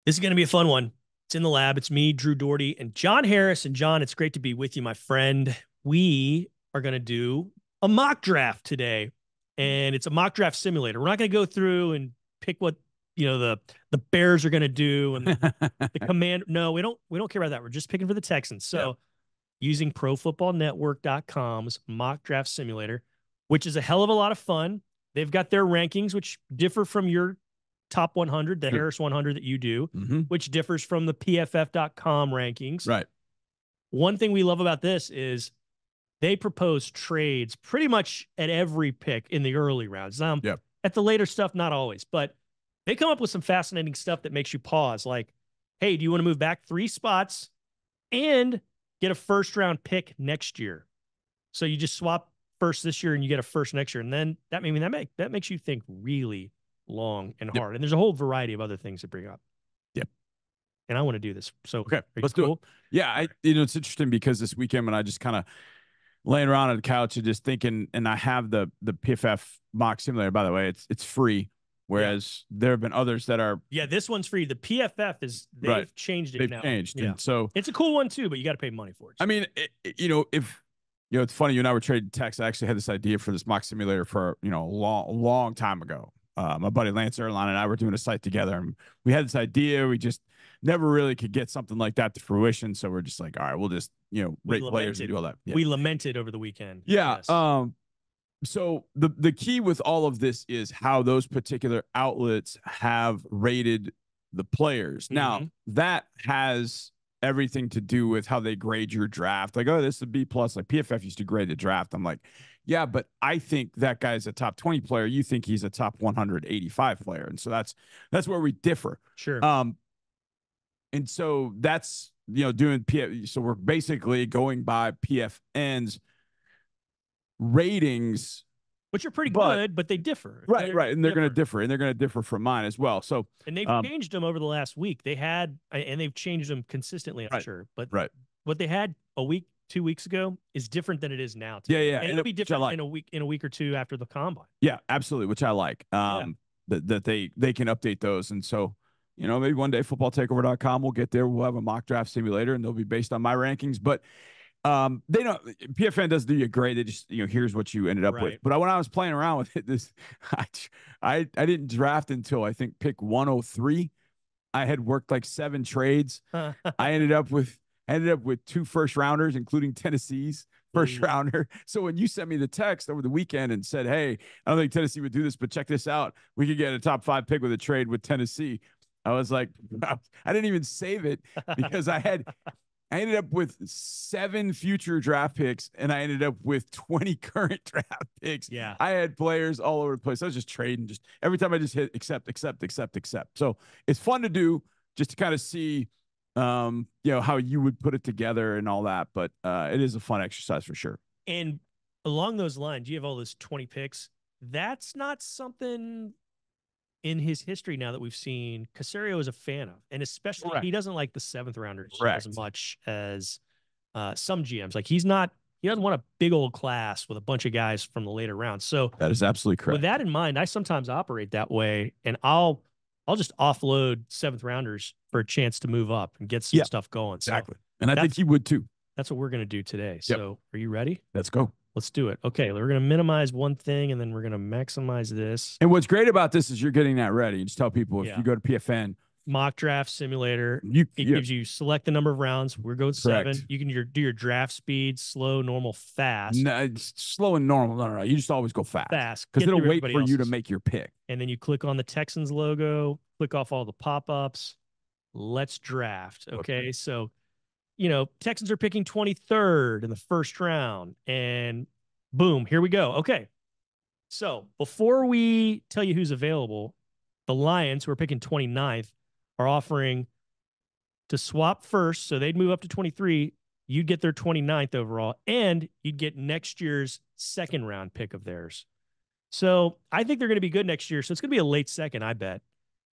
This is going to be a fun one. It's in the lab. It's me, Drew Dougherty, and John Harris. And John, it's great to be with you, my friend. We are going to do a mock draft today, and it's a mock draft simulator. We're not going to go through and pick what the Bears are going to do and the command. No, we don't care about that. We're just picking for the Texans. So using ProFootballNetwork.com's mock draft simulator, which is a hell of a lot of fun. They've got their rankings, which differ from your top 100, the Harris 100 that you do, which differs from the PFF.com rankings. Right. One thing we love about this is they propose trades pretty much at every pick in the early rounds. At the later stuff, not always, but they come up with some fascinating stuff that makes you pause. Like, hey, do you want to move back 3 spots and get a first-round pick next year? So you just swap first this year and you get a first next year. And then that makes you think really long and hard. And there's a whole variety of other things to bring up. And I want to do this. So okay, let's do it. Yeah, it's interesting because this weekend when I just kind of laying around on the couch and just thinking, and I have the PFF mock simulator, by the way, it's free. Whereas there have been others that are this one's free. The PFF they've changed it now. And so it's a cool one too, but you got to pay money for it. I mean, it's funny, you and I were trading texts. I actually had this idea for this mock simulator for a long time ago. My buddy Lance Erline and I were doing a site together, and we had this idea. We just never really could get something like that to fruition. So we're just like, all right, we'll just rate players and do all that. We lamented over the weekend. Yeah. Yes. So the key with all of this is how those particular outlets have rated the players. Now that has everything to do with how they grade your draft. Like, oh, this is a B+. Like PFF used to grade the draft. I'm like, yeah, but I think that guy's a top 20 player. You think he's a top 185 player. And so that's where we differ. Sure. And so that's, doing PF. So we're basically going by PFN's ratings, which are pretty good, but they differ. Right. And they're going to differ, and they're going to differ from mine as well. So, and they've changed them over the last week. And they've changed them consistently, I'm sure. But what they had a week, 2 weeks ago is different than it is now. Today. Yeah. And it'll be different in a week or two after the combine. Yeah, absolutely. Which I like. That they can update those. And so, maybe one day footballtakeover.com will get there. We'll have a mock draft simulator and they'll be based on my rankings. But they don't. PFN doesn't do you great. They just here's what you ended up with. But when I was playing around with it, I didn't draft until I think pick 103. I had worked like 7 trades. I ended up with 2 first rounders, including Tennessee's first rounder. So when you sent me the text over the weekend and said, "Hey, I don't think Tennessee would do this, but check this out. We could get a top 5 pick with a trade with Tennessee." I was like, I didn't even save it because I ended up with 7 future draft picks, and I ended up with 20 current draft picks. Yeah. I had players all over the place. I was just trading. Just every time I just hit accept. So it's fun to do just to kind of see, how you would put it together and all that. But it is a fun exercise for sure. And along those lines, you have all those 20 picks. That's not something in his history now that we've seen Caserio is a fan of, and especially he doesn't like the 7th rounders as much as some GMs. Like he doesn't want a big old class with a bunch of guys from the later rounds. So that is absolutely correct. With that in mind, I sometimes operate that way, and I'll just offload 7th rounders for a chance to move up and get some stuff going. Exactly. So and I think he would too. That's what we're going to do today. So are you ready? Let's go. Let's do it. Okay, we're going to minimize one thing, and then we're going to maximize this. And what's great about this is you're getting that ready. You just tell people if you go to PFN. Mock draft simulator, it gives you select the number of rounds. We're going 7. You can do your draft speed, slow, normal, fast. No, it's slow and normal. No. You just always go fast. Fast. Because it'll wait for you to make your pick. And then you click on the Texans logo, click off all the pop-ups. Let's draft. Okay. So Texans are picking 23rd in the first round, and boom, here we go. Okay. So before we tell you who's available, the Lions, who are picking 29th, are offering to swap first. So they'd move up to 23. You'd get their 29th overall, and you'd get next year's 2nd round pick of theirs. So I think they're going to be good next year. So it's going to be a late 2nd, I bet.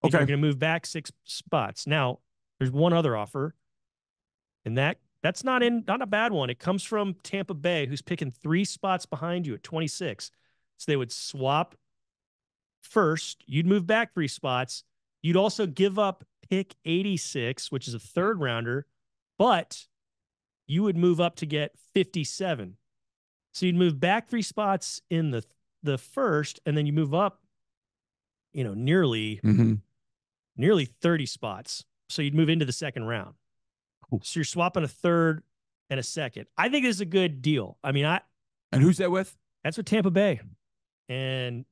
Okay. They're going to move back 6 spots. Now, there's one other offer. And that's not a bad one. It comes from Tampa Bay, who's picking 3 spots behind you at 26. So they would swap first. You'd move back 3 spots. You'd also give up pick 86, which is a third rounder, but you would move up to get 57. So you'd move back 3 spots in the first, and then you move up, nearly 30 spots. So you'd move into the second round. Cool. So you're swapping a third and a second. I think this is a good deal. I mean, and who's that with? That's with Tampa Bay. And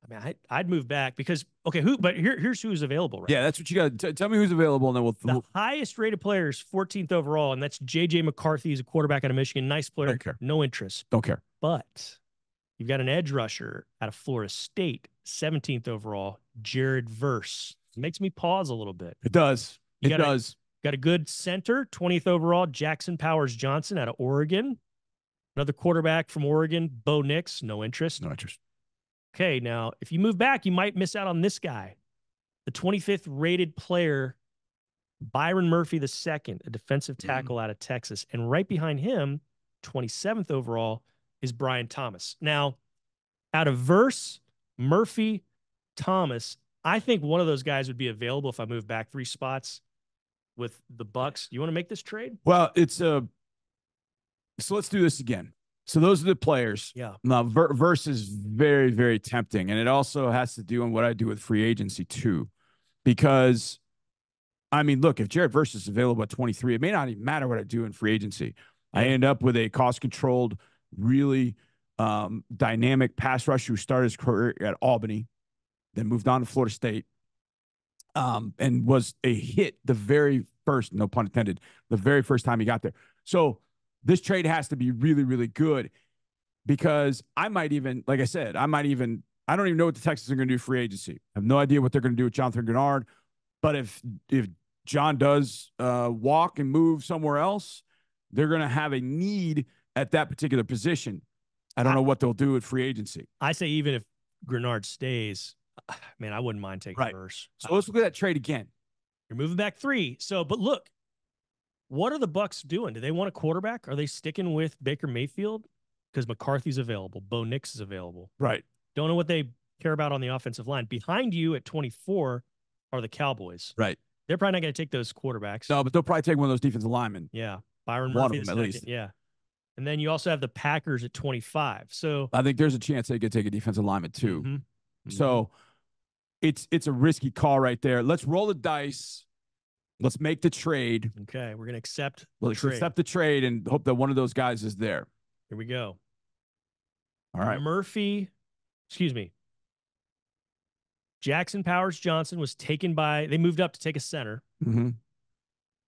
I mean, I'd move back because but here's who's available right now. That's what you got to tell me who's available, and then the highest rated player is 14th overall, and that's JJ McCarthy. He's a quarterback out of Michigan. Nice player. Don't care. No interest. Don't care. But you've got an edge rusher out of Florida State, 17th overall, Jared Verse. It makes me pause a little bit. It does. It does. Got a good center, 20th overall, Jackson Powers Johnson out of Oregon. Another quarterback from Oregon, Bo Nix, no interest. No interest. Okay, now, if you move back, you might miss out on this guy. The 25th rated player, Byron Murphy II, a defensive tackle out of Texas. And right behind him, 27th overall, is Brian Thomas. Now, out of Verse, Murphy, Thomas, I think one of those guys would be available if I move back 3 spots with the Bucks. You want to make this trade? Well, so let's do this again. So those are the players. Yeah. Now, Verse is very, very tempting. And it also has to do on what I do with free agency too. Because, I mean, look, if Jared Verse is available at 23, it may not even matter what I do in free agency. Yeah. I end up with a cost-controlled, really dynamic pass rusher who started his career at Albany, then moved on to Florida State, and was a hit the very first, no pun intended, the very first time he got there. So this trade has to be really, really good because I might even, like I said, I don't even know what the Texans are going to do free agency. I have no idea what they're going to do with Jonathan Grenard. But if John does walk and move somewhere else, they're going to have a need at that particular position. I don't know what they'll do with free agency. I say even if Grenard stays, man, I wouldn't mind taking Verse. So let's look at that trade again. You're moving back 3. So, but look, what are the Bucks doing? Do they want a quarterback? Are they sticking with Baker Mayfield? Because McCarthy's available. Bo Nix is available. Right. Don't know what they care about on the offensive line. Behind you at 24 are the Cowboys. Right. They're probably not going to take those quarterbacks. No, but they'll probably take one of those defensive linemen. Yeah. Byron Murphy. One of them, at least. Yeah. And then you also have the Packers at 25. So I think there's a chance they could take a defensive lineman too. Mm-hmm. Mm-hmm. So it's a risky call right there. Let's roll the dice. Let's make the trade. Okay, we're going to accept accept the trade and hope that one of those guys is there. Here we go. All right. Jackson Powers Johnson was taken they moved up to take a center. Mm-hmm.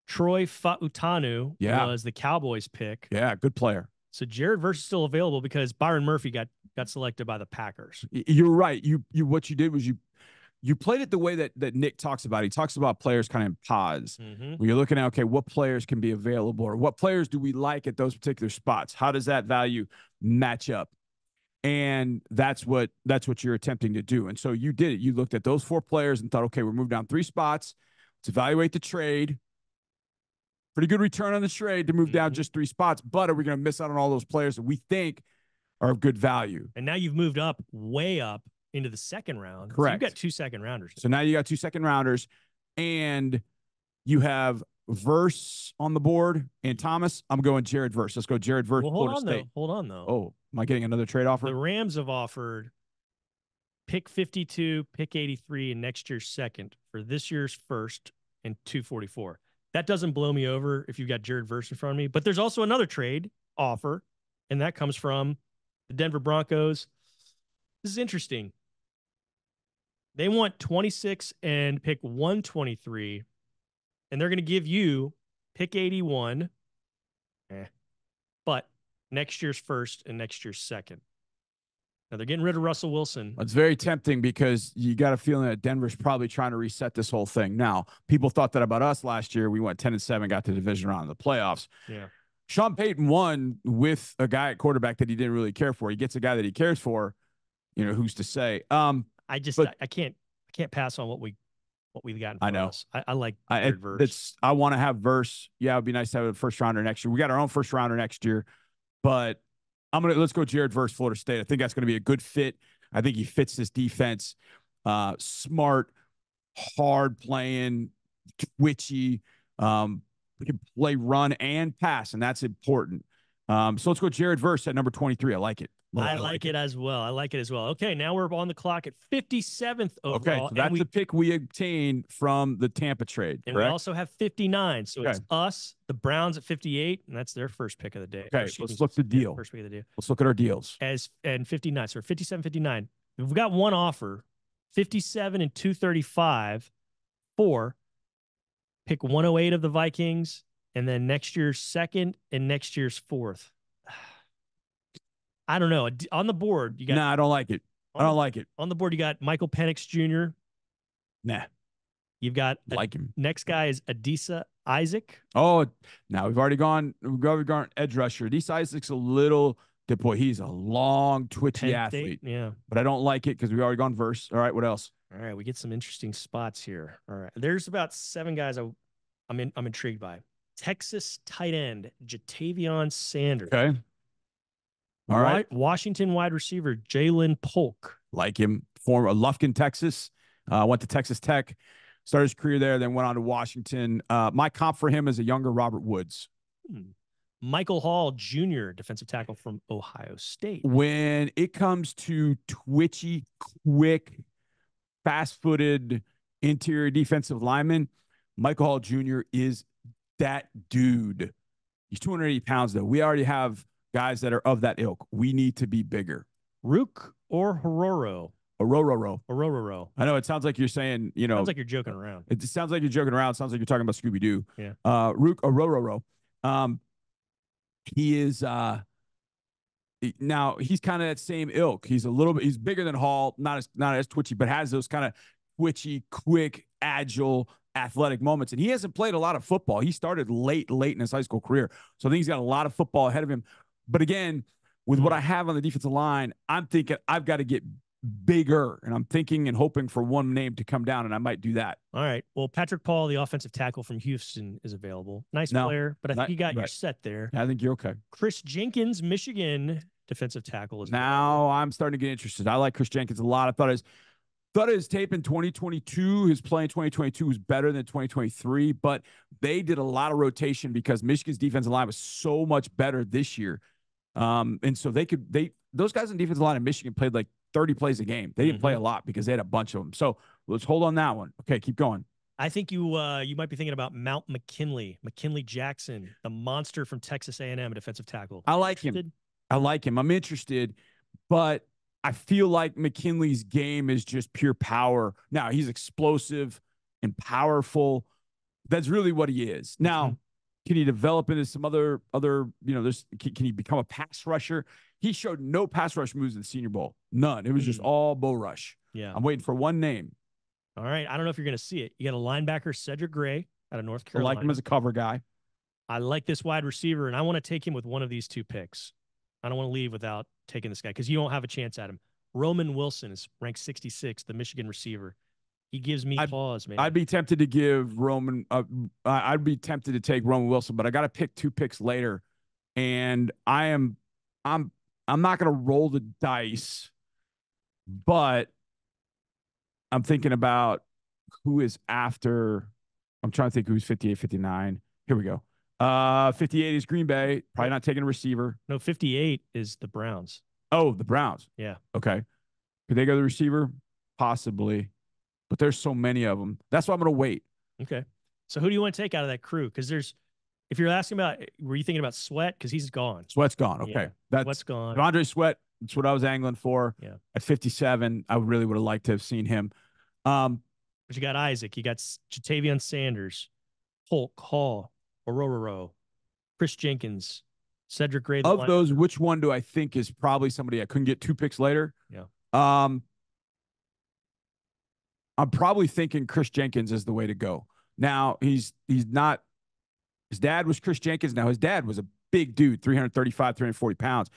Troy Fautanu was the Cowboys pick. Yeah, good player. So Jared Verse is still available because Byron Murphy got selected by the Packers. You're right. What you did was you played it the way that Nick talks about. He talks about players kind of in pods. Mm-hmm. When you're looking at, okay, what players can be available or what players do we like at those particular spots? How does that value match up? And that's what you're attempting to do. And so you did it. You looked at those 4 players and thought, okay, we're moving down 3 spots. Let's evaluate the trade. Pretty good return on the trade to move down just 3 spots. But are we going to miss out on all those players that we think are of good value? And now you've moved up, way up into the second round. Correct. So you've got 2 second rounders. So now you got 2 second rounders, and you have Verse on the board and Thomas. I'm going Jared Verse. Let's go Jared Verse. Well, hold on though. Oh, am I getting another trade offer? The Rams have offered pick 52, pick 83, and next year's second for this year's first and 244. That doesn't blow me over if you've got Jared Verse in front of me. But there's also another trade offer, and that comes from the Denver Broncos. This is interesting. They want 26 and pick 123, and they're going to give you pick 81, but next year's first and next year's second. Now they're getting rid of Russell Wilson. It's very tempting because you got a feeling that Denver's probably trying to reset this whole thing. Now, people thought that about us last year. We went 10-7, got to the division round of the playoffs. Yeah. Sean Payton won with a guy at quarterback that he didn't really care for. He gets a guy that he cares for. You know, who's to say? I can't pass on what we got. I know. Us. I like Verse. I want to have Verse. Yeah, it'd be nice to have a first rounder next year. We got our own first rounder next year, but let's go Jared Verse, Florida State. I think that's going to be a good fit. I think he fits this defense. Smart, hard playing, twitchy. We can play run and pass, and that's important. So let's go Jared Verse at number 23. I like it. I like it as well. I like it as well. Okay, now we're on the clock at 57th overall. Okay, so that's the pick we obtained from the Tampa trade, and correct? we also have 59. So it's us, the Browns at 58, and that's their first pick of the day. Okay, let's look at the deal. First pick of the day. Let's look at our deals. And 59. So 57, 59. We've got one offer, 57 and 235 for pick 108 of the Vikings, and then next year's second and next year's fourth. I don't know. On the board, you got. Nah, I don't like it. I don't like it. On the board, you got Michael Penix Jr. Nah. You've got like him. Next guy is Adisa Isaac. Oh, now we've already gone edge rusher. Adisa Isaac's a little good boy. He's a long, twitchy athlete. Yeah. But I don't like it because we already gone verse. All right, what else? All right, we get some interesting spots here. All right. There's about 7 guys I'm intrigued by. Texas tight end, Jatavion Sanders. Okay. All right. Washington wide receiver, Jalen Polk. Like him. Former Lufkin, Texas. Went to Texas Tech. Started his career there, then went on to Washington. My comp for him is a younger Robert Woods. Michael Hall Jr., defensive tackle from Ohio State. When it comes to twitchy, quick, fast-footed interior defensive lineman, Michael Hall Jr. is that dude. He's 280 pounds, though. We already have guys that are of that ilk. We need to be bigger. Rook or Hororo? Ororo. I know it sounds like you're saying, sounds like you're joking around. It sounds like you're joking around. It sounds like you're talking about Scooby-Doo. Yeah. Rook Ororo. He is now he's kind of that same ilk. He's he's bigger than Hall, not as twitchy, but has those kind of twitchy, quick, agile, athletic moments. And he hasn't played a lot of football. He started late in his high school career. So I think he's got a lot of football ahead of him. But again, with what I have on the defensive line, I'm thinking I've got to get bigger. And I'm thinking and hoping for one name to come down, and I might do that. All right. Well, Patrick Paul, the offensive tackle from Houston, is available. Nice player, but I think you got your set there. I think you're okay. Chris Jenkins, Michigan defensive tackle is now I'm starting to get interested. I like Chris Jenkins a lot. I thought his tape in 2022, his play in 2022 was better than 2023, but they did a lot of rotation because Michigan's defensive line was so much better this year. And so those guys in defensive line in Michigan played like 30 plays a game. They didn't play a lot because they had a bunch of them. So let's hold on that one. Okay, keep going. I think you might be thinking about Mount McKinley Jackson, the monster from Texas A&M, a defensive tackle. I like him. I'm interested, but I feel like McKinley's game is just pure power. Now, he's explosive and powerful. That's really what he is. Now, can he develop into some other can he become a pass rusher? He showed no pass rush moves in the Senior Bowl. None. It was just all bull rush. Yeah. I'm waiting for one name. All right. I don't know if you're going to see it. You got a linebacker, Cedric Gray, out of North Carolina. I like him as a cover guy. I like this wide receiver, and I want to take him with one of these 2 picks. I don't want to leave without taking this guy because you don't have a chance at him. Roman Wilson is ranked 66, the Michigan receiver. He gives me pause, man. I'd be tempted to give Roman. I'd be tempted to take Roman Wilson, but I got to pick 2 picks later, and I'm not going to roll the dice, but I'm thinking about who is after. I'm trying to think who's 58, 59. Here we go. 58 is Green Bay. Probably not taking a receiver. No, 58 is the Browns. Oh, the Browns. Yeah. Okay. Could they go to the receiver? Possibly. But there's so many of them. That's why I'm going to wait. Okay. So who do you want to take out of that crew? Because if you're asking about, were you thinking about Sweat? Because he's gone. Sweat's gone. Okay. Yeah. That's Sweat's gone. DeAndre Sweat. That's what I was angling for. Yeah. At 57, I really would have liked to have seen him. But you got Isaac. You got Jatavion Sanders, Polk, Hall, Ororo, Chris Jenkins, Cedric Gray. Of those, which one do I think is probably somebody I couldn't get 2 picks later? Yeah. I'm probably thinking Chris Jenkins is the way to go. Now, he's not – his dad was Chris Jenkins. Now, his dad was a big dude, 335, 340 pounds.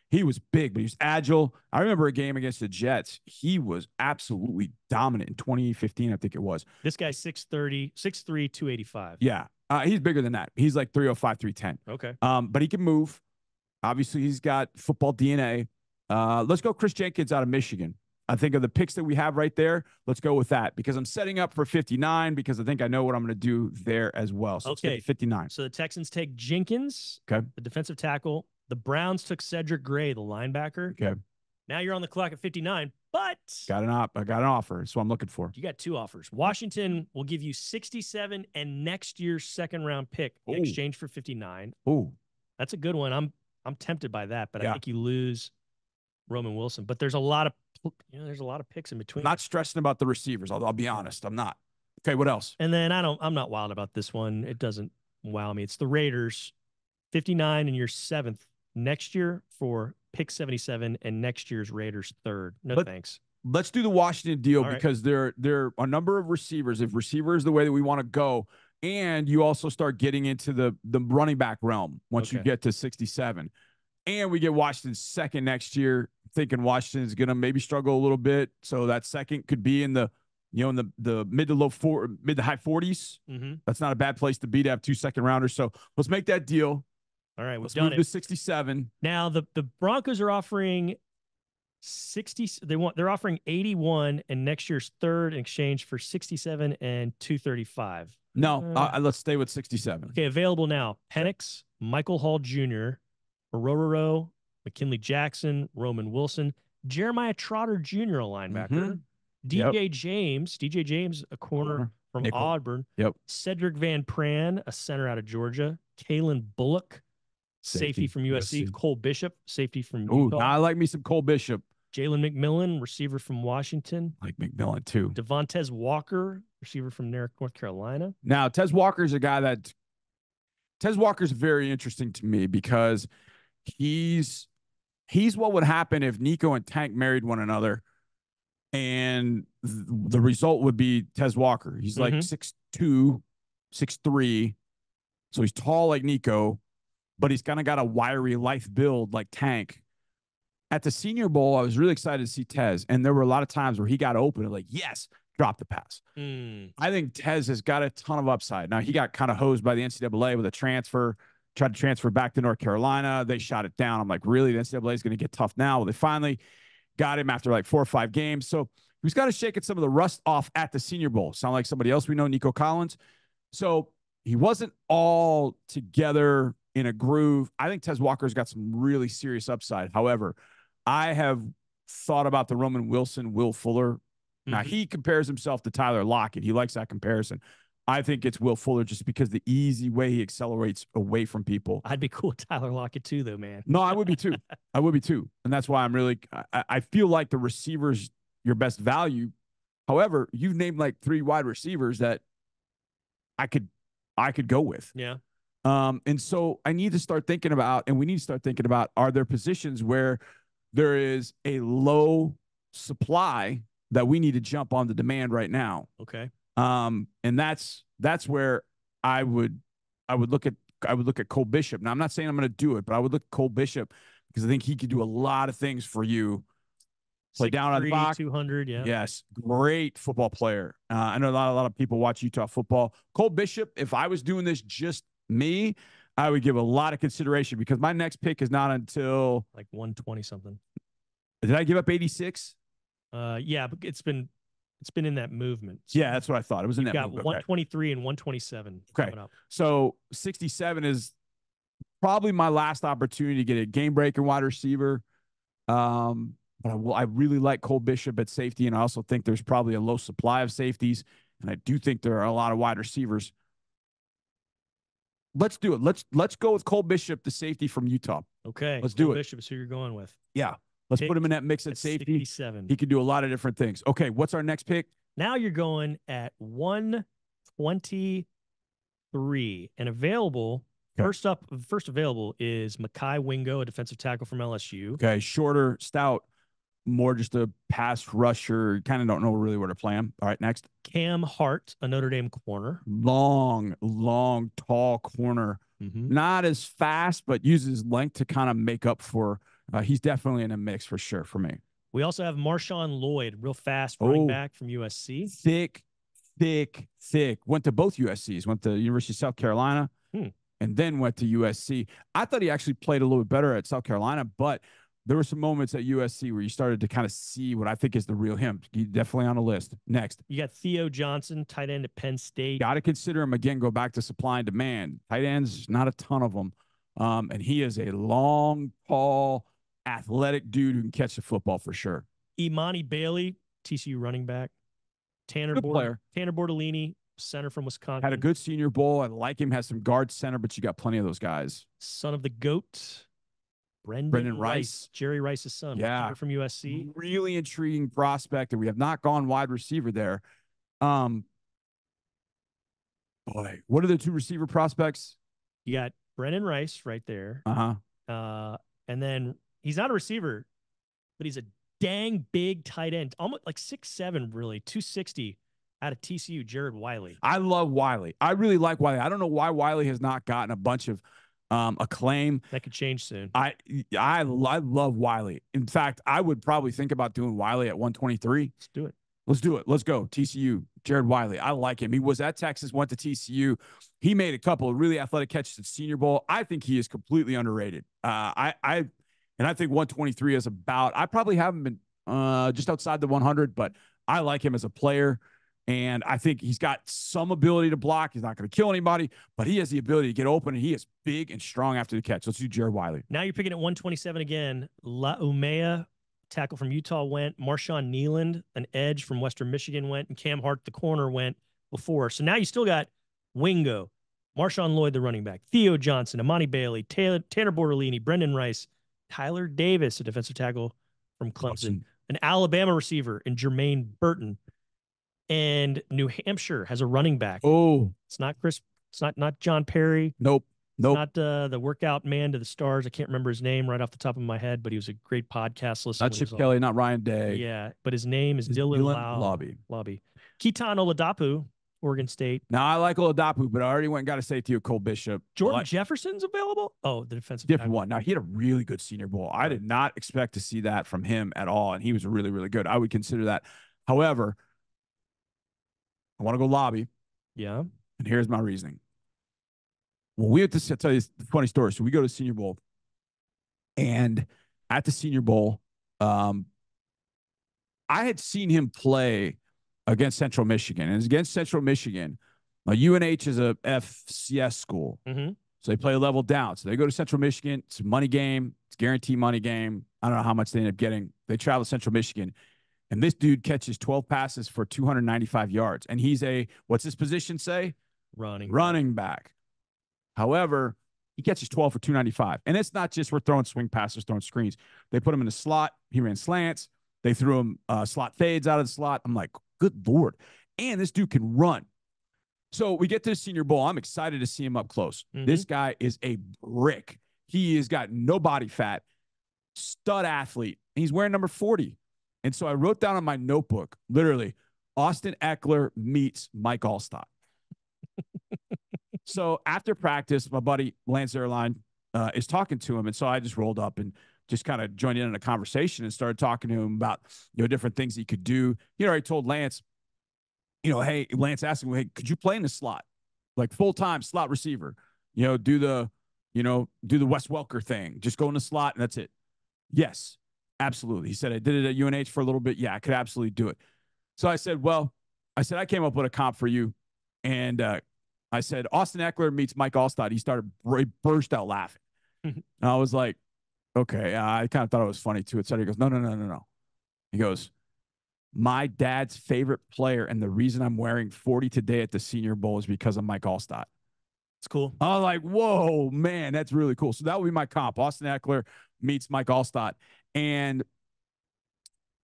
He was big, but he was agile. I remember a game against the Jets. He was absolutely dominant in 2015, I think it was. This guy's 6'3", 285. Yeah. He's bigger than that. He's like 305, 310. Okay. But he can move. Obviously, he's got football DNA. Let's go Chris Jenkins out of Michigan. I think of the picks that we have right there. Let's go with that because I'm setting up for 59 because I think I know what I'm going to do there as well. So let's get to 59. So the Texans take Jenkins, okay, the defensive tackle. The Browns took Cedric Gray, the linebacker. Okay. Now you're on the clock at 59, but I got an offer. That's what I'm looking for. You got two offers. Washington will give you 67 and next year's second round pick in exchange for 59. Ooh. That's a good one. I'm tempted by that, but I think you lose Roman Wilson. But there's a lot of picks in between. I'm not stressing about the receivers. I'll be honest. I'm not. Okay, what else? And then I'm not wild about this one. It doesn't wow me. It's the Raiders, 59 in your seventh next year for pick 77 and next year's Raiders third. Thanks. Let's do the Washington deal because there are a number of receivers. If receiver is the way that we want to go, and you also start getting into the running back realm once you get to 67. And we get Washington second next year, thinking Washington is going to maybe struggle a little bit. So that second could be in the mid to high 40s. Mm-hmm. That's not a bad place to be to have 2 second rounders. So let's make that deal. All right, let's move to 67. Now the Broncos are offering 60. They're offering 81 and next year's third in exchange for 67 and 235. No, let's stay with 67. Okay, available now: Penix, Michael Hall Jr., Ororo, McKinley Jackson, Roman Wilson, Jeremiah Trotter Jr., a linebacker, DJ James, a corner from Auburn, Cedric Van Pran, a center out of Georgia, Kalen Bullock, safety from USC, Cole Bishop, safety from Utah. I like me some Cole Bishop. Jalen McMillan, receiver from Washington. I like McMillan too. Devontae Walker, receiver from North Carolina. Now, Tez Walker's a guy that Tez Walker's very interesting to me because he's what would happen if Nico and Tank married one another, and the result would be Tez Walker. He's like 6'2", 6'3", so he's tall like Nico, but he's kind of got a wiry, lithe build like Tank. At the Senior Bowl, I was really excited to see Tez, and there were a lot of times where he got open and like, yes, drop the pass. I think Tez has got a ton of upside. Now, he got kind of hosed by the NCAA with a transfer, tried to transfer back to North Carolina. They shot it down. I'm like, really? The NCAA is going to get tough now? Well, they finally got him after like 4 or 5 games. So he's got to shake some of the rust off at the Senior Bowl. Sound like somebody else we know, Nico Collins. So he wasn't all together in a groove. I think Tez Walker's got some really serious upside. However, I have thought about the Roman Wilson, Will Fuller. Now, he compares himself to Tyler Lockett. He likes that comparison. I think it's Will Fuller just because the easy way he accelerates away from people. I'd be cool with Tyler Lockett too, though, man. No, I would be too. I would be too. And that's why I'm really I feel like the receiver's your best value. However, you've named like 3 wide receivers that I could go with. Yeah. And so I need to start thinking about, and we need to start thinking about, are there positions where there is a low supply that we need to jump on the demand right now? Okay. And that's where I would look at Cole Bishop. Now, I'm not saying I'm going to do it, but I would look at Cole Bishop because I think he could do a lot of things for you. Play down on the box. 200, yeah. Yes, great football player. I know a lot of people watch Utah football. Cole Bishop, if I was doing this just me, I would give a lot of consideration because my next pick is not until like 120 something. Did I give up 86? Yeah, but it's been in that movement. So yeah, that's what I thought. It was in that got movement. 123 and 127. Okay. So 67 is probably my last opportunity to get a game breaker wide receiver. But I really like Cole Bishop at safety, and I also think there's probably a low supply of safeties, and I do think there are a lot of wide receivers. Let's do it. Let's go with Cole Bishop, the safety from Utah. Okay. Let's do it. Bishop is who you're going with. Yeah. Let's put him in that mix at safety. 67. He can do a lot of different things. Okay, what's our next pick? Now you're going at 123. And available, first available is Mekhi Wingo, a defensive tackle from LSU. Okay, shorter, stout, more just a pass rusher. Kind of don't know really where to play him. All right, next. Cam Hart, a Notre Dame corner. Long, tall corner. Not as fast, but uses length to kind of make up for. He's definitely in a mix for sure for me. We also have Marshawn Lloyd, real fast running back from USC. Thick. Went to both USCs. Went to University of South Carolina. And then went to USC. I thought he actually played a little bit better at South Carolina, but there were some moments at USC where you started to kind of see what I think is the real him. He's definitely on the list. Next. You got Theo Johnson, tight end at Penn State. Got to consider him again. Go back to supply and demand. Tight ends, not a ton of them. And he is a long, tall, athletic dude who can catch the football for sure. Imani Bailey, TCU running back. Tanner Bortolini, center from Wisconsin. Had a good Senior Bowl. I like him. Has some guard center, but you got plenty of those guys. Son of the GOAT, Brendan Rice, Jerry Rice's son. Yeah, from USC. Really intriguing prospect, and we have not gone wide receiver there. Boy, what are the two receiver prospects? You got Brendan Rice right there. And then he's not a receiver, but he's a dang big tight end, almost like 6'7", really, 260 out of TCU, Jared Wiley. I love Wiley. I really like Wiley. I don't know why Wiley has not gotten a bunch of acclaim. That could change soon. I love Wiley. In fact, I would probably think about doing Wiley at 123. Let's do it. Let's do it. Let's go. TCU, Jared Wiley. I like him. He was at Texas, went to TCU. He made a couple of really athletic catches at Senior Bowl. I think he is completely underrated. I think 123 is about, I probably have him just outside the 100, but I like him as a player. And I think he's got some ability to block. He's not going to kill anybody, but he has the ability to get open, and he is big and strong after the catch. Let's do Jared Wiley. Now you're picking at 127 again. La Umea, tackle from Utah, went. Marshawn Nealand, an edge from Western Michigan, went. And Cam Hart, the corner, went before. So now you still got Wingo, Marshawn Lloyd, the running back, Theo Johnson, Imani Bailey, Tanner Bortolini, Brendan Rice, Tyler Davis, a defensive tackle from Clemson, an Alabama receiver in Jermaine Burton. And New Hampshire has a running back. Oh, it's not Chris. It's not John Perry. Nope. It's not the workout man to the stars. I can't remember his name right off the top of my head, but he was a great podcast listener. Not Chip Kelly, not Ryan Day. Yeah, but his name is Dylan Lobby. Keaton Oladapu, Oregon State. Now, I like Oladapu, but I already went and got to say to you, Cole Bishop. Jordan Jefferson's available? Oh, the defensive different one. Now, he had a really good Senior Bowl. I did not expect to see that from him at all, and he was really, really good. I would consider that. However, I want to go Lobby. Yeah. And here's my reasoning. Well, we have to tell you a funny story. So we go to Senior Bowl, and at the Senior Bowl, I had seen him play against Central Michigan, and it's against Central Michigan. Now, UNH is a FCS school, so they play a level down. So they go to Central Michigan. It's a money game. It's a guaranteed money game. I don't know how much they end up getting. They travel to Central Michigan. And this dude catches 12 passes for 295 yards. And he's what's his position say? Running back. However, he catches 12 for 295. And it's not just we're throwing swing passes, throwing screens. They put him in the slot. He ran slants. They threw him slot fades out of the slot. I'm like, good Lord. And this dude can run. So we get to the Senior Bowl. I'm excited to see him up close. This guy is a brick. He has got no body fat. Stud athlete. And he's wearing number 40. And so I wrote down on my notebook, literally, Austin Eckler meets Mike Allstott. So after practice, my buddy Lance Airline is talking to him. And so I just rolled up and just kind of joined in a conversation and started talking to him about, different things he could do. He already told Lance, hey, Lance asked him, hey, could you play in the slot? Like full-time slot receiver, do the Wes Welker thing. Just go in the slot and that's it. Yes. Absolutely. He said, I did it at UNH for a little bit. Yeah, I could absolutely do it. So I said, I came up with a comp for you. And I said, Austin Eckler meets Mike Allstott. He burst out laughing. And I was like, okay. I kind of thought it was funny too. He goes, no. He goes, my dad's favorite player. And the reason I'm wearing 40 today at the Senior Bowl is because of Mike Allstott. It's cool. I was like, whoa, man, that's really cool. So that would be my comp. Austin Eckler meets Mike Allstott. And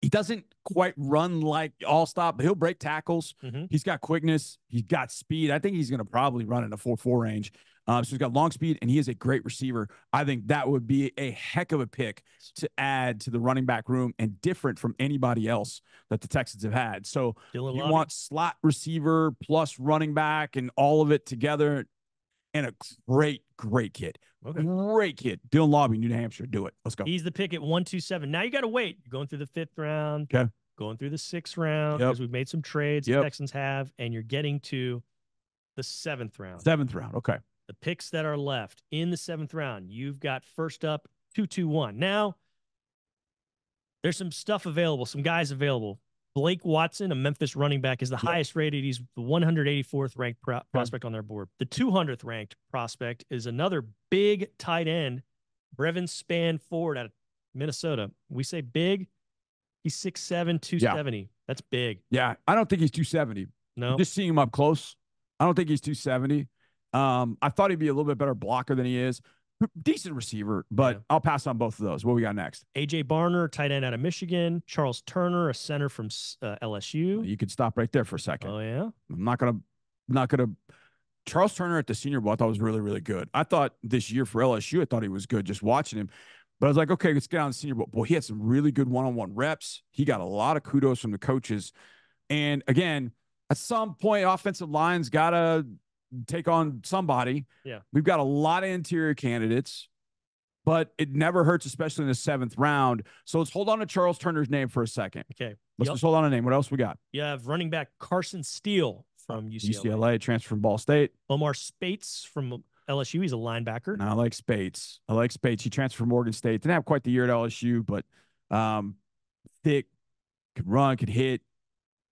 he doesn't quite run like Allstott, but he'll break tackles. He's got quickness. He's got speed. I think he's going to probably run in a 4.4 range. So he's got long speed, and he is a great receiver. I think that would be a heck of a pick to add to the running back room and different from anybody else that the Texans have had. So you want slot receiver plus running back and all of it together. And a great kid. Okay. Great kid. Dylan Lobby, New Hampshire. Do it. Let's go. He's the pick at 127. Now you got to wait. You're going through the 5th round. Okay. Going through the 6th round because we've made some trades the Texans have, and you're getting to the 7th round. 7th round. Okay. The picks that are left in the 7th round, you've got first up 2-2-1. Now, There's some stuff available, some guys available. Blake Watson, a Memphis running back, is the highest rated. He's the 184th ranked prospect on their board. The 200th ranked prospect is another big tight end, Brevin Spann-Ford out of Minnesota. We say big. He's 6'7", 270. Yeah. That's big. Yeah, I don't think he's 270. No. Just seeing him up close, I don't think he's 270. I thought he'd be a little bit better blocker than he is. Decent receiver, but I'll pass on both of those. What we got next? A.J. Barner, tight end out of Michigan. Charles Turner, a center from LSU. You could stop right there for a second. Oh, yeah? I'm not gonna. Charles Turner at the Senior Bowl, I thought was really, really good. I thought this year for LSU, I thought he was good just watching him. But I was like, okay, let's get on the Senior Bowl. Boy, he had some really good one-on-one reps. He got a lot of kudos from the coaches. And again, at some point, offensive line's got to take on somebody. Yeah. We've got a lot of interior candidates, but it never hurts, especially in the 7th round. So let's hold on to Charles Turner's name for a second. Okay. Let's just hold on to name. What else we got? You have running back Carson Steele from UCLA. UCLA, transfer from Ball State. Omar Spates from LSU. He's a linebacker. No, I like Spates. He transferred from Oregon State. Didn't have quite the year at LSU, but thick, could run, could hit.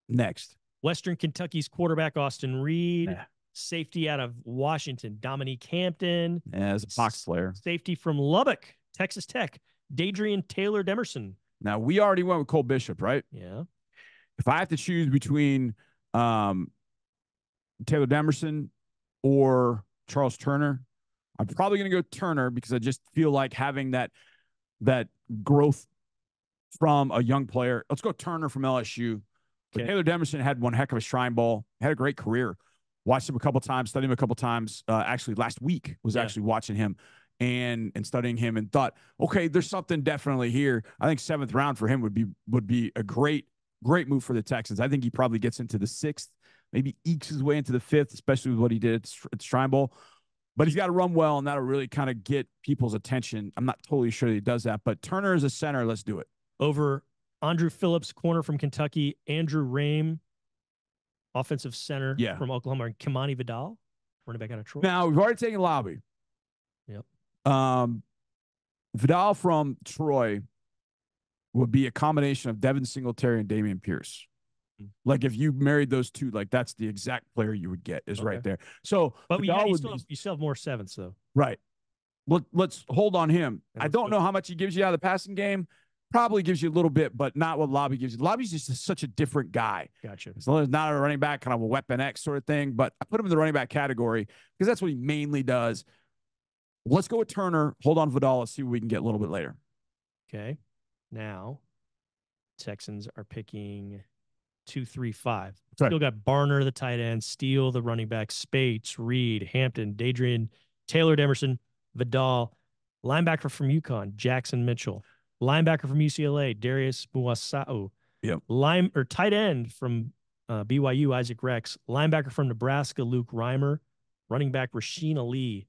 Next. Western Kentucky's quarterback, Austin Reed. Yeah. Safety out of Washington, Dominique Hampton. Yeah, as a box player. Safety from Lubbock, Texas Tech, Dadrian Taylor Demerson. Now, we already went with Cole Bishop, right? Yeah. If I have to choose between Taylor Demerson or Charles Turner, I'm probably going to go Turner because I just feel like having that growth from a young player. Let's go Turner from LSU. Okay. Taylor Demerson had one heck of a Shrine Bowl, had a great career. Watched him a couple times, studied him a couple times. Actually, last week was actually watching him and studying him and thought, okay, there's something definitely here. I think 7th round for him would be a great move for the Texans. I think he probably gets into the 6th, maybe ekes his way into the 5th, especially with what he did at Shrine Bowl. But he's got to run well, and that'll really kind of get people's attention. I'm not totally sure that he does that, but Turner is a center. Let's do it. Over Andrew Phillips, corner from Kentucky, Andrew Rame, offensive center from Oklahoma, and Kimani Vidal, running back out of Troy. Now, we've already taken Lobby. Yep. Vidal from Troy would be a combination of Devin Singletary and Dameon Pierce. Like if you married those two, like that's the exact player you would get is right there. So, but you still have more 7s though. Right. Let's hold on him. I don't know how much he gives you out of the passing game. Probably gives you a little bit, but not what Lobby gives you. Lobby's just such a different guy. Gotcha. So it's not a running back, kind of a weapon X sort of thing, but I put him in the running back category because that's what he mainly does. Let's go with Turner. Hold on Vidal. Let's see what we can get a little bit later. Okay. Now, Texans are picking 2, 3, 5. Still got Barner, the tight end, Steele, the running back, Spates, Reed, Hampton, Dadrian, Taylor Demerson, Vidal, linebacker from UConn, Jackson Mitchell. Linebacker from UCLA, Darius Muasau. Yep. Tight end from BYU, Isaac Rex. Linebacker from Nebraska, Luke Reimer. Running back, Rasheen Ali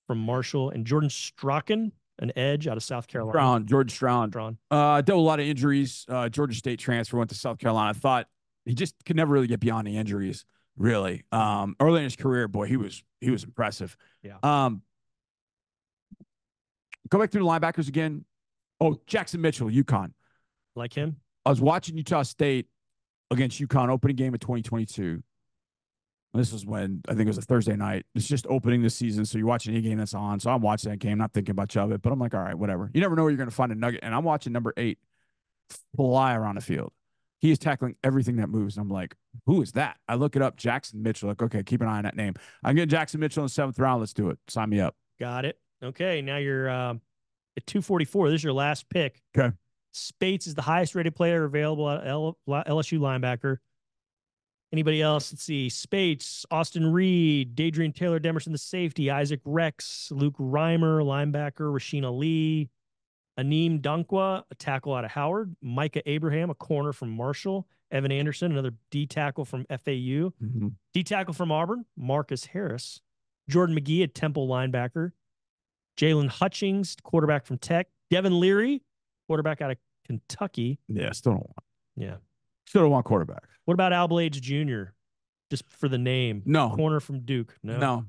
from Marshall. And Jordan Strachan, an edge out of South Carolina. George Strachan. Dealt with a lot of injuries. Georgia State transfer, went to South Carolina. I thought he just could never really get beyond the injuries, really. Early in his career, boy, he was impressive. Yeah. Go back through the linebackers again. Oh, Jackson Mitchell, UConn. Like him? I was watching Utah State against UConn opening game of 2022. This was when I think it was a Thursday night. It's just opening the season, so you're watching any game that's on. So I'm watching that game, not thinking much of it, but I'm like, all right, whatever. You never know where you're going to find a nugget. And I'm watching number 8 fly around the field. He is tackling everything that moves. And I'm like, who is that? I look it up, Jackson Mitchell. Like, okay, keep an eye on that name. I'm getting Jackson Mitchell in the 7th round. Let's do it. Sign me up. Got it. Okay, now you're at 244. This is your last pick. Okay. Spates is the highest rated player available at LSU linebacker. Anybody else? Let's see. Spates, Austin Reed, Dadrian Taylor Demerson, the safety, Isaac Rex, Luke Reimer, linebacker, Rasheen Ali, Aneem Dunkwa, a tackle out of Howard, Micah Abraham, a corner from Marshall, Evan Anderson, another D tackle from FAU, D tackle from Auburn, Marcus Harris, Jordan McGee, a Temple linebacker, Jalen Hutchings, quarterback from Tech, Devin Leary, quarterback out of Kentucky. Yeah, still don't want. Yeah. Still don't want quarterbacks. What about Al Blades Jr.? Just for the name. No. Corner from Duke. No.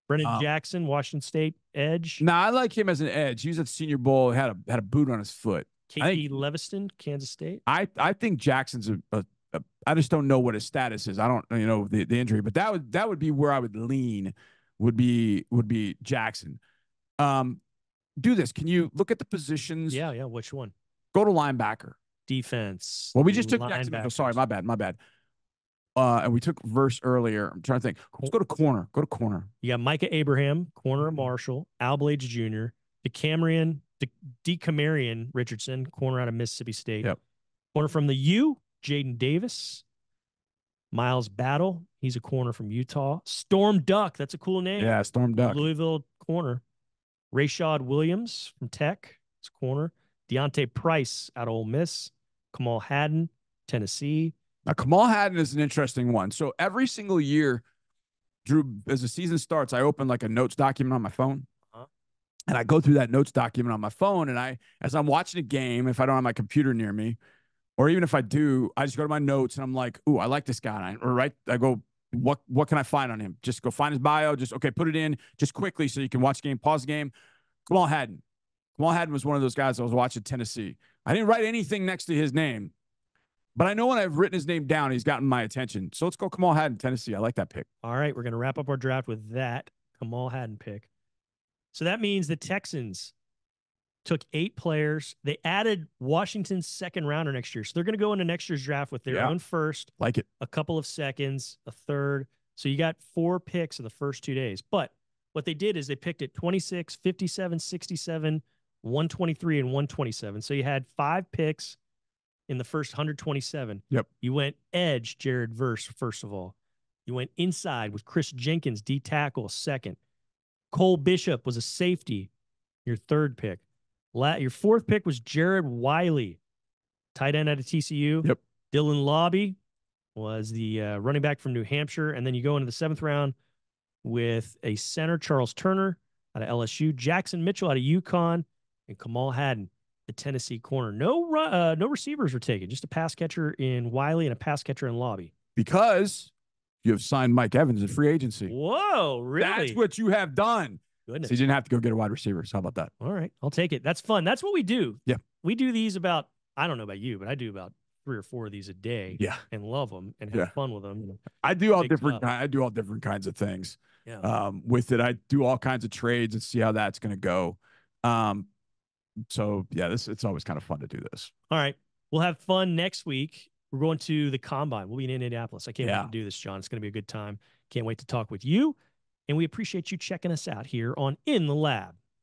Brennan Jackson, Washington State, edge. No, I like him as an edge. He was at the Senior Bowl, had a boot on his foot. KP Leviston, Kansas State. I think Jackson's I just don't know what his status is. I don't the injury, but that would be where I would lean. Would be Jackson. Do this. Can you look at the positions? Yeah. Which one? Go to linebacker. Defense. Well, we just took Jackson. Sorry, my bad. And we took verse earlier. I'm trying to think. Let's go to corner. You got Micah Abraham, corner of Marshall, Al Blades Jr., DeCamarion Richardson, corner out of Mississippi State. Yep. Corner from the U, Jaden Davis. Miles Battle, he's a corner from Utah. Storm Duck, that's a cool name. Yeah, Storm Duck. Louisville corner. Rashad Williams from Tech, it's a corner. Deontay Price out of Ole Miss. Kamal Haddon, Tennessee. Now, Kamal Haddon is an interesting one. So every single year, Drew, as the season starts, I open like a notes document on my phone. And I go through that notes document on my phone. And as I'm watching a game, if I don't have my computer near me, or even if I do, I just go to my notes and I'm like, ooh, I like this guy. I go, what can I find on him? Just go find his bio. Just, okay, put it in just quickly so you can watch the game, pause the game. Kamal Haddon. Kamal Haddon was one of those guys I was watching Tennessee. I didn't write anything next to his name, but I know when I've written his name down, he's gotten my attention. So let's go Kamal Haddon, Tennessee. I like that pick. All right, we're going to wrap up our draft with that Kamal Haddon pick. So that means the Texans took 8 players. They added Washington's second rounder next year. So they're going to go into next year's draft with their own first. Like it. A couple of seconds, a third. So you got 4 picks in the first 2 days. But what they did is they picked at 26, 57, 67, 123, and 127. So you had 5 picks in the first 127. Yep. You went edge, Jared Verse, first of all. You went inside with Chris Jenkins, D tackle, second. Cole Bishop was a safety, your third pick. Your fourth pick was Jared Wiley, tight end out of TCU. Yep. Dylan Lobby was the running back from New Hampshire. And then you go into the 7th round with a center, Charles Turner out of LSU, Jackson Mitchell out of UConn, and Kamal Haddon, the Tennessee corner. No receivers were taken, just a pass catcher in Wiley and a pass catcher in Lobby. Because you have signed Mike Evans in free agency. Whoa, really? That's what you have done. Goodness. So you didn't have to go get a wide receiver. So how about that? All right, I'll take it. That's fun. That's what we do. Yeah. We do these about, I don't know about you, but I do about 3 or 4 of these a day. Yeah. And love them and have fun with them. I do all different kinds of things. Yeah. With it, I do all kinds of trades and see how that's going to go. So yeah, it's always kind of fun to do this. All right. We'll have fun next week. We're going to the Combine. We'll be in Indianapolis. I can't wait to do this, John. It's going to be a good time. Can't wait to talk with you. And we appreciate you checking us out here on In the Lab.